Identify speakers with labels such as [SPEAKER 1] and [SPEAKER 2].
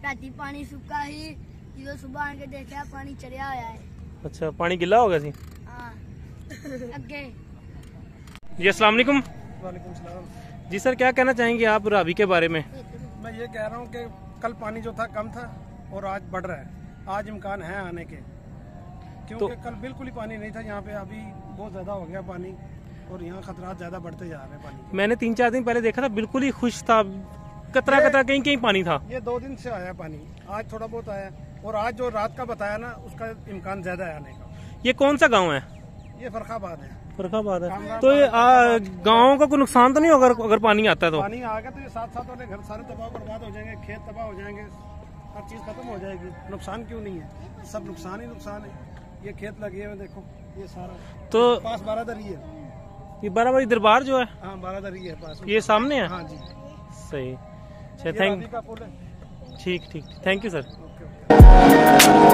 [SPEAKER 1] राती पानी सुखा ही जो सुबह आके देखा पानी चढ़िया होया है।
[SPEAKER 2] अच्छा पानी गिला होगा सी।
[SPEAKER 1] हां अगे
[SPEAKER 2] जी अस्सलाम वालेकुम।
[SPEAKER 3] वालेकुम सलाम।
[SPEAKER 2] जी सर क्या कहना चाहेंगे आप रावी के बारे में?
[SPEAKER 3] मैं ये कह रहा हूँ कि कल पानी जो था कम था और आज बढ़ रहा है। आज इम्कान है आने के, क्योंकि कल बिल्कुल ही पानी नहीं था यहाँ पे, अभी बहुत ज्यादा हो गया पानी और यहाँ खतरात ज्यादा बढ़ते जा रहे हैं पानी के।
[SPEAKER 2] मैंने 3-4 दिन पहले देखा था, बिल्कुल ही खुश था, कतरा कतरा कहीं कहीं पानी था।
[SPEAKER 3] ये 2 दिन से आया पानी, आज थोड़ा बहुत आया और आज जो रात का बताया ना उसका इम्कान ज्यादा है आने का।
[SPEAKER 2] ये कौन सा गाँव है?
[SPEAKER 3] ये फरखाबाद है।
[SPEAKER 2] फरखाबाद है। तो ये गाँव का कोई नुकसान तो नहीं होगा अगर पानी आता है तो?
[SPEAKER 3] पानी आ गया तो ये साथ साथ वाले घर सारे तबाह बर्बाद हो जाएंगे, खेत तबाह हो जाएंगे, हर चीज खत्म हो जाएगी। नुकसान क्यों नहीं है? सब नुकसान ही नुकसान है। ये खेत लगे हुए देखो, ये सारा
[SPEAKER 2] तो
[SPEAKER 3] पास बारादरी है।
[SPEAKER 2] ये बाराबारी दरबार जो है,
[SPEAKER 3] हाँ बारादरी है पास,
[SPEAKER 2] ये सामने है।
[SPEAKER 3] हाँ जी
[SPEAKER 2] सही। अच्छा
[SPEAKER 3] ये
[SPEAKER 2] थैंक
[SPEAKER 3] रावी का पुल है।
[SPEAKER 2] ठीक ठीक thank you sir.
[SPEAKER 3] Okay okay.